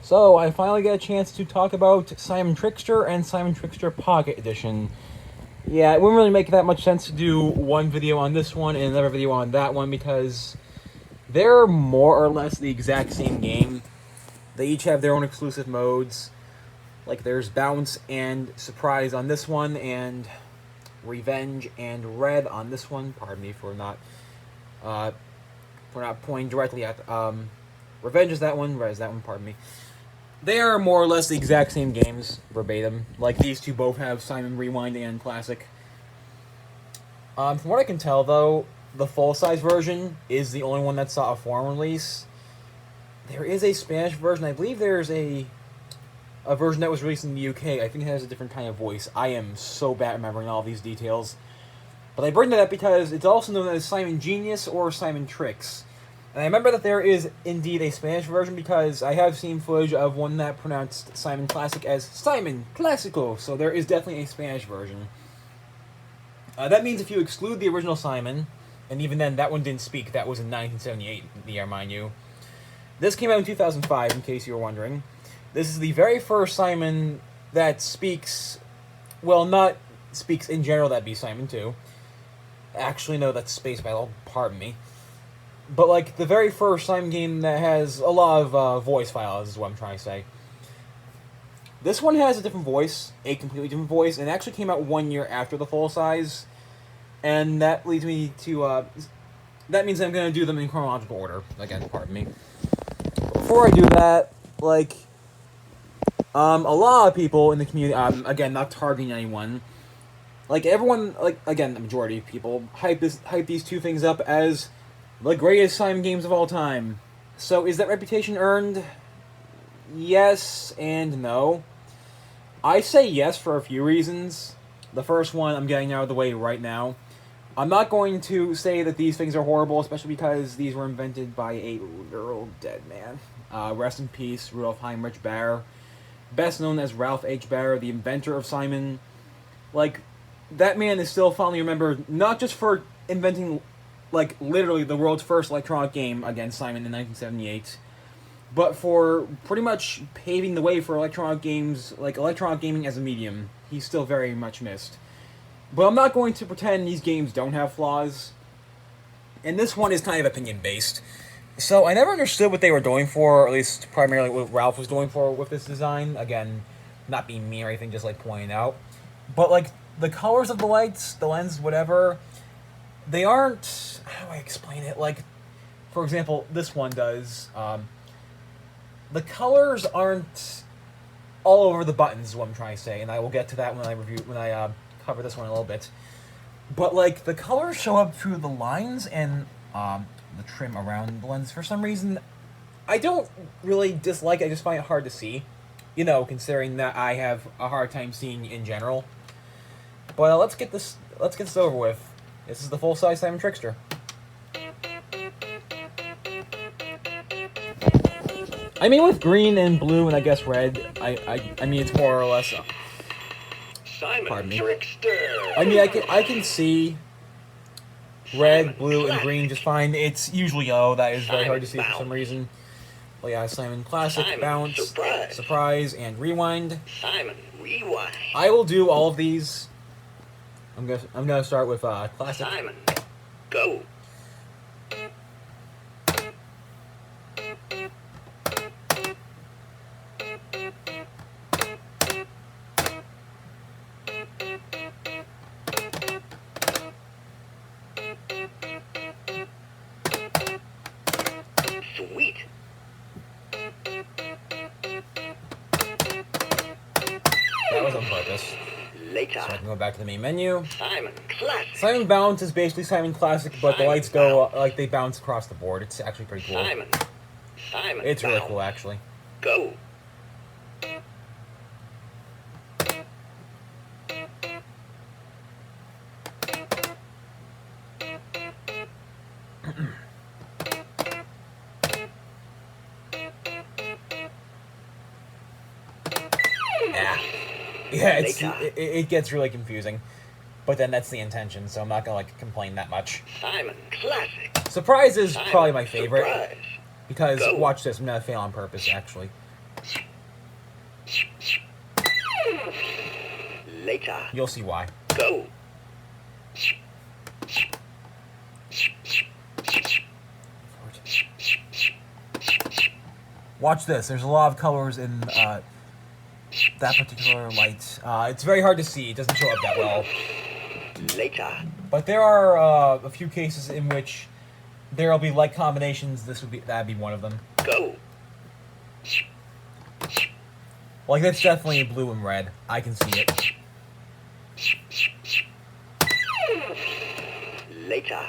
So, I finally get a chance to talk about Simon Trickster and Simon Trickster Pocket Edition. Yeah, it wouldn't really make that much sense to do one video on this one and another video on that one because they're more or less the exact same game. They each have their own exclusive modes. Like, there's Bounce and Surprise on this one, and Revenge and Red on this one. Pardon me for not pointing directly at... Revenge is that one, Red is that one, pardon me. They are more or less the exact same games, verbatim. Like, these two both have Simon Rewind and Classic. From what I can tell, though, the full-size version is the only one that saw a foreign release. There is a Spanish version. I believe there's a version that was released in the UK. I think it has a different kind of voice. I am so bad at remembering all these details. But I bring that up because it's also known as Simon Genius or Simon Tricks. And I remember that there is indeed a Spanish version because I have seen footage of one that pronounced Simon Classic as Simon Classico, so there is definitely a Spanish version. That means if you exclude the original Simon, and even then that one didn't speak, that was in 1978, the year, mind you. This came out in 2005, in case you were wondering. This is the very first Simon that speaks, well, not speaks in general, that'd be Simon 2. Actually, no, that's Space Battle, pardon me. But, like, the very first Simon game that has a lot of voice files is what I'm trying to say. This one has a different voice, a completely different voice, and it actually came out 1 year after the full size. And that leads me to, that means I'm going to do them in chronological order. Again, pardon me. Before I do that, like, a lot of people in the community, again, not targeting anyone, like, everyone, like, again, the majority of people, hype these two things up as the greatest Simon games of all time. So, is that reputation earned? Yes and no. I say yes for a few reasons. The first one I'm getting out of the way right now. I'm not going to say that these things are horrible, especially because these were invented by a literal dead man. Rest in peace, Rudolf Heinrich Baer. Best known as Ralph H. Baer, the inventor of Simon. Like, that man is still fondly remembered, not just for inventing, like, literally the world's first electronic game against Simon in 1978, but for pretty much paving the way for electronic games, like electronic gaming as a medium. He's still very much missed. But I'm not going to pretend these games don't have flaws, and this one is kind of opinion-based. So I never understood what they were going for, or at least primarily what Ralph was going for with this design. Again, not being mean or anything, just like pointing out. But, like, the colors of the lights, the lens, whatever, they aren't, how do I explain it? Like, for example, this one does. The colors aren't all over the buttons, is what I'm trying to say, and I will get to that when I cover this one a little bit. But, like, the colors show up through the lines and the trim around the lens. For some reason, I don't really dislike it, I just find it hard to see. You know, considering that I have a hard time seeing in general. But let's get this over with. This is the full-size Simon Trickster. I mean, with green and blue and I guess red, I mean, it's more or less. Simon Trickster. I mean, I can see red, blue, and green just fine. It's usually yellow. That is very hard to see for some reason. Well, yeah, Simon Classic, Simon Bounce, Surprise, and Rewind. Simon Rewind. I will do all of these. I'm gonna start with Classic. Simon, go. Sweet. That was on purpose. Later. So I can go back to the main menu. Simon Classic. Simon Bounce is basically Simon Classic, but the lights go, like, they bounce across the board. It's actually pretty cool. Simon It's really Bounce. cool, actually. Go. Yeah, it gets really confusing. But then that's the intention, so I'm not gonna, like, complain that much. Simon Classic. Surprise is Simon probably my favorite. Surprise. Because, Go. watch this, I'm gonna fail on purpose, actually. Later. You'll see why. Go. Watch this. There's a lot of colors in that particular light. It's very hard to see. It doesn't show up that well. Later. But there are a few cases in which there'll be light combinations. That'd be one of them. Go. Like that's definitely blue and red. I can see it. Later.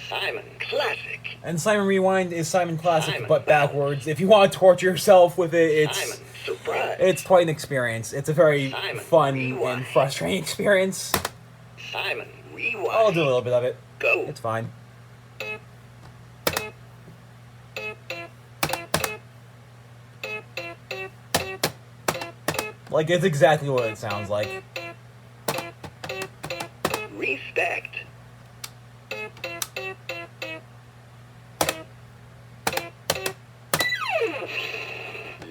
Simon Classic. And Simon Rewind is Simon Classic, Simon but backwards. If you want to torture yourself with it, Simon Surprise. it's quite an experience. It's a very Simon fun Rewind. and frustrating experience. Simon Rewind. I'll do a little bit of it. Go. It's fine. Like, it's exactly what it sounds like. Respect.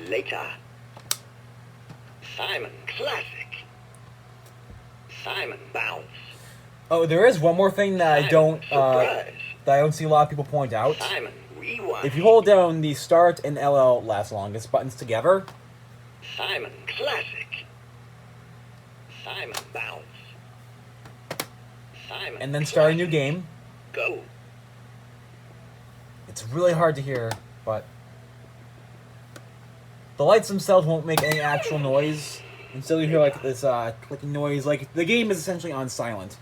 Later. Simon Classic. Simon Bounce. Oh, there is one more thing that I don't Surprise. see a lot of people point out. Simon Rewind. If you hold down the Start and LL last longest buttons together, Simon Classic. Simon Bounce. Simon and then start a new Classic. game, Go. it's really hard to hear, but the lights themselves won't make any actual noise. Instead you hear like this clicking noise, like the game is essentially on silent.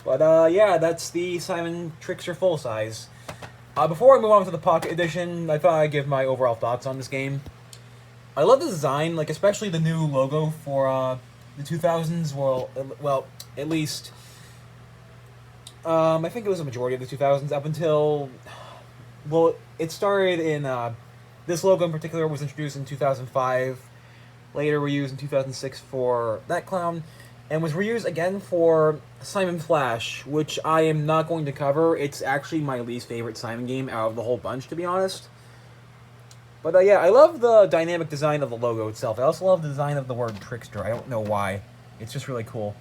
But yeah, that's the Simon Trickster full size. Before I move on to the Pocket Edition, I thought I'd give my overall thoughts on this game. I love the design, like especially the new logo for the 2000s. Well, at least I think it was a majority of the 2000s up until, well, it started in this logo in particular was introduced in 2005, later reused in 2006 for that clown, and was reused again for Simon Flash, which I am not going to cover. It's actually my least favorite Simon game out of the whole bunch, to be honest. But yeah, I love the dynamic design of the logo itself. I also love the design of the word Trickster. I don't know why. It's just really cool.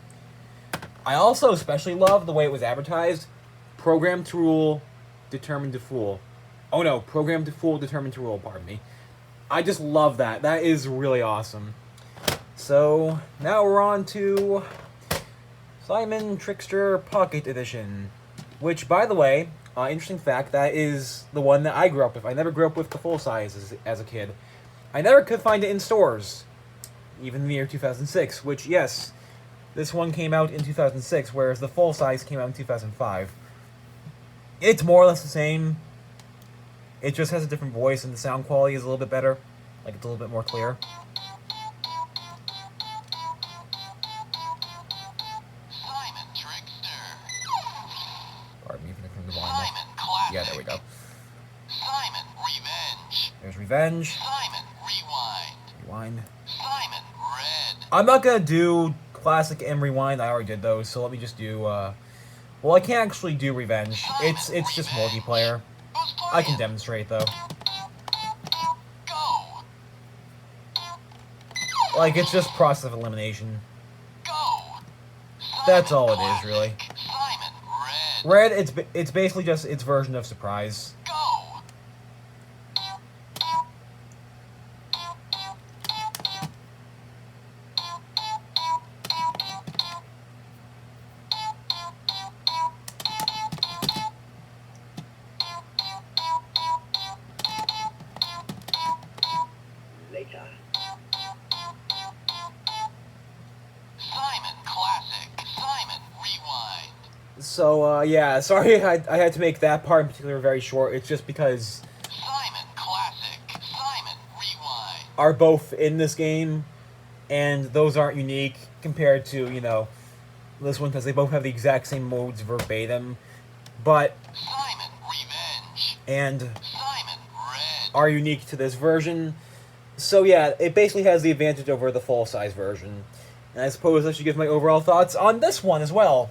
I also especially love the way it was advertised. Programmed to rule, determined to fool. Oh no, programmed to fool, determined to rule, pardon me. I just love that. That is really awesome. So, now we're on to Simon Trickster Pocket Edition. Which, by the way, interesting fact, that is the one that I grew up with. I never grew up with the full size as a kid. I never could find it in stores, even in the year 2006, which, yes, this one came out in 2006, whereas the full size came out in 2005. It's more or less the same. It just has a different voice, and the sound quality is a little bit better. Like, it's a little bit more clear. Simon Trickster. Pardon me for the volume up. Simon Classic. Yeah, there we go. Simon Revenge. There's Revenge. Simon Rewind. Rewind. Simon Red. I'm not gonna do Classic and Rewind. I already did those, so let me just do, well, I can't actually do Revenge. It's just multiplayer. Who's playing? I can demonstrate, though. Go. Like, it's just process of elimination. Go. That's all it Simon is, really. Classic. Simon Red. Red, it's basically just its version of Surprise. Go. Later. Simon Classic. Simon Rewind. So, yeah, sorry I had to make that part in particular very short. It's just because Simon Classic. Simon Rewind. are both in this game, and those aren't unique compared to, you know, this one, because they both have the exact same modes verbatim, but, Simon Revenge. and Simon Red. are unique to this version. So yeah, it basically has the advantage over the full-size version. And I suppose I should give my overall thoughts on this one as well.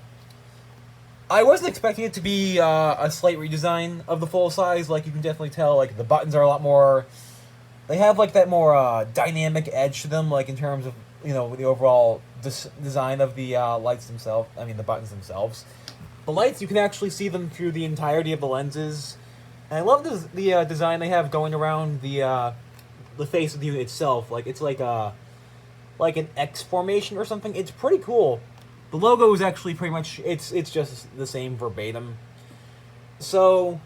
I wasn't expecting it to be a slight redesign of the full-size. Like, you can definitely tell, like, the buttons are a lot more... They have, like, that more dynamic edge to them, like, in terms of the overall design of the lights themselves. I mean, the buttons themselves. The lights, you can actually see them through the entirety of the lenses. And I love the design they have going around the face of the unit itself. Like, it's like an X formation or something. It's pretty cool. The logo is actually pretty much, it's just the same verbatim. So,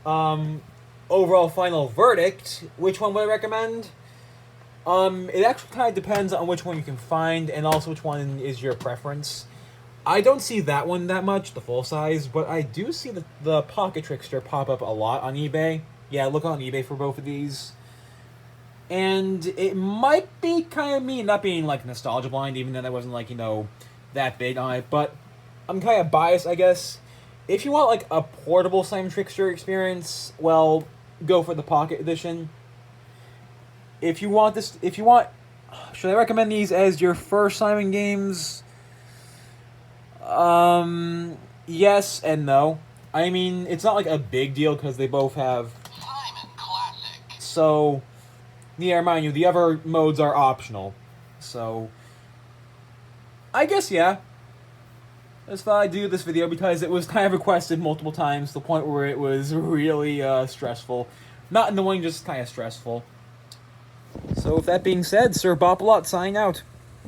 overall final verdict, which one would I recommend? It actually kind of depends on which one you can find, and also which one is your preference. I don't see that one that much, the full size, but I do see the Pocket Trickster pop up a lot on eBay. Yeah, look on eBay for both of these. And it might be kind of me not being, like, nostalgia blind, even though I wasn't, like, that big on it, but I'm kind of biased, I guess. If you want, like, a portable Simon Trickster experience, well, go for the Pocket Edition. If you want, should I recommend these as your first Simon games? Yes and no. I mean, it's not like a big deal because they both have. Simon Classic. So, yeah, remind you, the other modes are optional. So, I guess yeah. That's why I do this video, because it was kind of requested multiple times to the point where it was really stressful. Not annoying, just kind of stressful. So with that being said, Sir Bop-A-Lot signing out.